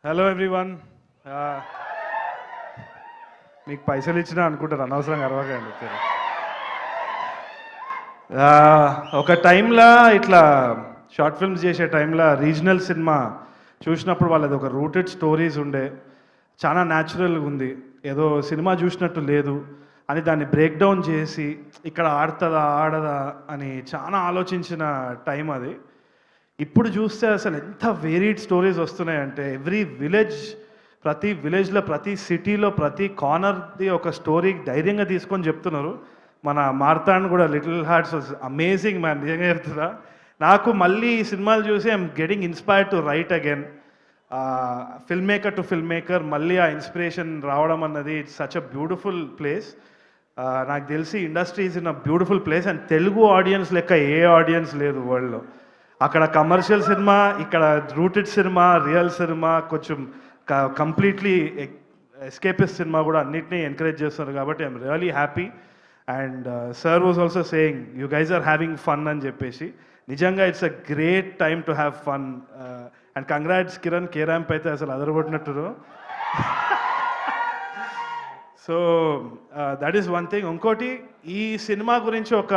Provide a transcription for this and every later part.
Hello everyone. మీకు పైసలు ఇచ్చినా అనుకుంటారు, అనవసరంగా అరవకండి. ఒక టైంలో ఇట్లా షార్ట్ ఫిల్మ్స్ చేసే టైంలో రీజనల్ సినిమా చూసినప్పుడు వాళ్ళది ఒక రూటెడ్ స్టోరీస్ ఉండే, చాలా న్యాచురల్గా ఉంది, ఏదో సినిమా చూసినట్టు లేదు అని దాన్ని బ్రేక్ డౌన్ చేసి ఇక్కడ ఆడుతుందా ఆడదా అని చాలా ఆలోచించిన టైం అది. ఇప్పుడు చూస్తే అసలు ఎంత వేరీడ్ స్టోరీస్ వస్తున్నాయంటే ఎవ్రీ విలేజ్, ప్రతి విలేజ్లో, ప్రతి సిటీలో, ప్రతి కార్నర్ది ఒక స్టోరీ ధైర్యంగా తీసుకొని చెప్తున్నారు. మన మార్తాండ్ కూడా లిటిల్ హార్ట్స్ అమేజింగ్ మ్యాన్, నిజంగా చెప్తున్నా. నాకు మళ్ళీ ఈ సినిమాలు చూసి I'm getting inspired to write again. Film maker to film maker మళ్ళీ ఆ ఇన్స్పిరేషన్ రావడం అన్నది it's such a beautiful place. నాకు తెలిసి industry's in a beautiful place and Telugu audience లెక్క ఏ ఆడియన్స్ లేదు వరల్డ్లో. అక్కడ కమర్షియల్ సినిమా, ఇక్కడ రూటెడ్ సినిమా, రియల్ సినిమా, కొంచెం కంప్లీట్లీ ఎస్కేపిస్ట్ సినిమా కూడా అన్నిటినీ ఎంకరేజ్ చేస్తున్నారు. కాబట్టి I'm really happy. And sir was also saying you guys are having fun అని చెప్పేసి. నిజంగా it's a great time to have fun. And congrats Kiran, K ramp అయితే అసలు అదరగొట్టినట్టు. So that is one thing. ఇంకోటి, ఈ సినిమా గురించి ఒక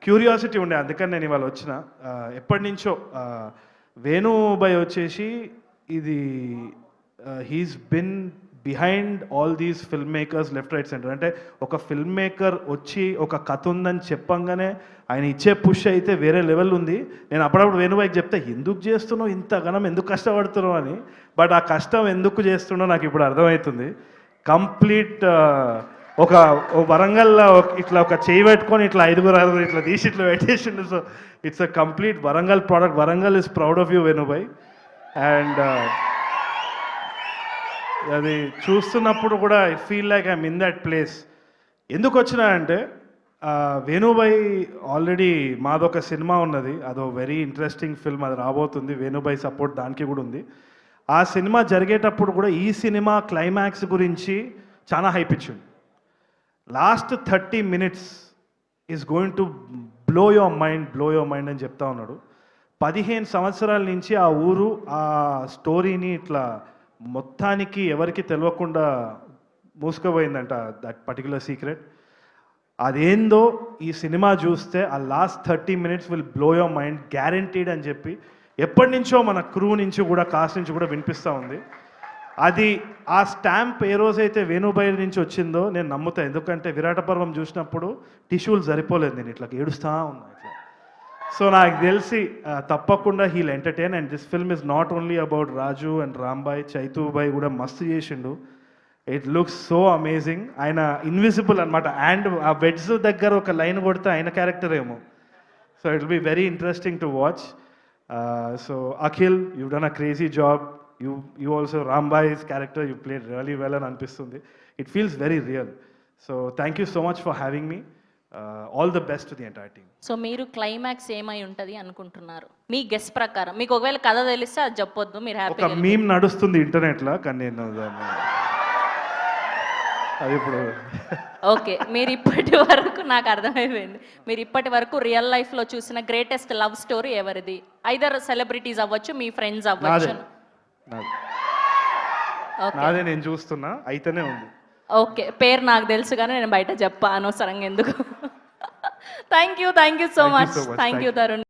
క్యూరియాసిటీ ఉండే, అందుకని నేను ఇవాళ వచ్చిన. ఎప్పటి నుంచో వేణుబాయ్ వచ్చేసి ఇది he's been behind all these film makers left right centre. అంటే ఒక ఫిల్మ్ మేకర్ వచ్చి ఒక కథ ఉందని చెప్పంగానే ఆయన ఇచ్చే పుష్ అయితే వేరే లెవెల్ ఉంది. నేను అప్పుడప్పుడు వేణుబాయికి చెప్తే ఎందుకు చేస్తున్నావు ఇంత ఘనం, ఎందుకు కష్టపడుతున్నావు అని. బట్ ఆ కష్టం ఎందుకు చేస్తున్నావు నాకు ఇప్పుడు అర్థమవుతుంది. కంప్లీట్ ఒక వరంగల్లో ఇట్లా ఒక చేయి పెట్టుకొని ఇట్లా ఐదుగురు ఇట్లా తీసి ఇట్లా పెట్టేసిండు. So it's a complete Warangal product. Warangal is proud of you Venubhai. And అది చూస్తున్నప్పుడు కూడా I feel like I'm in that place. ఎందుకు వచ్చినా అంటే వేణుబాయ్ ఆల్రెడీ మాదొక సినిమా ఉన్నది, అదో వెరీ ఇంట్రెస్టింగ్ ఫిల్మ్, అది రాబోతుంది. వేణుబాయ్ సపోర్ట్ దానికి కూడా ఉంది. ఆ సినిమా జరిగేటప్పుడు కూడా ఈ సినిమా క్లైమాక్స్ గురించి చాలా హైప్ ఇచ్చింది. Last 30 minutes is going to blow your mind అని చెప్తా ఉన్నాడు. 15 సంవత్సరాల నుంచి ఆ ఊరు ఆ స్టోరీని ఇట్లా మొత్తానికి ఎవరికి తెలియకుండా మూసుకుపోయిందంట, దట్ పర్టికులర్ సీక్రెట్. అదేందో ఈ సినిమా చూస్తే ఆ last 30 minutes will blow your mind guaranteed అని చెప్పి ఎప్పటి నుంచో మన క్రూ నుంచి కూడా, కాస్ట్ నుంచి కూడా వినిపిస్తూ ఉంది. అది ఆ స్టాంప్ ఏ రోజైతే వేణుబాయ్ నుంచి వచ్చిందో నేను నమ్ముతా. ఎందుకంటే విరాట పర్వం చూసినప్పుడు టిష్యూలు సరిపోలేదు, నేను ఇట్లా ఏడుస్తూ ఉన్నా ఇట్లా. సో నాకు తెలిసి తప్పకుండా హీల్ entertain. And this film is not only about Raju and Rambai, Chaitubhai కూడా మస్తు చేసిండు. It looks so amazing. ఆయన ఇన్విజిబుల్ అనమాట. అండ్ ఆ బెడ్స్ దగ్గర ఒక లైన్ కొడితే ఆయన క్యారెక్టర్ ఏమో. So it will be very interesting to watch. So Akhil, you done a crazy job. You also, Rambai's character, you played really well అని అనిపిస్తుంది. It feels very real. So thank you so much for having me. All the best to the entire team. So మీరు climax ఏమై ఉంటుంది అనుకుంటున్నారు మీ guess ప్రకారం? మీకు ఒకవేళ కథ తెలిస్తే అది చెప్పొద్దు, మీరు హ్యాపీ. ఒక మీమ్ నడుస్తుంది ఇంటర్నెట్లో, కానీ నేను అది ఇప్పుడు ఓకే. మీరు ఇప్పటి వరకు నాకు అర్థమైపోయింది, మీరు ఇప్పటి వరకు రియల్ లైఫ్లో చూసిన గ్రేటెస్ట్ లవ్ స్టోరీ ఎవరిది? ఐదర్ సెలబ్రిటీస్ అవ్వచ్చు, మీ ఫ్రెండ్స్ అవ్వచ్చు. నాదే, నేను చూస్తున్నా, అయితేనే ఉంది. ఓకే, పేరు నాకు తెలుసు కానీ నేను బయట చెప్పా అనవసరంగా ఎందుకు. Thank you so much. Thank you Tarun.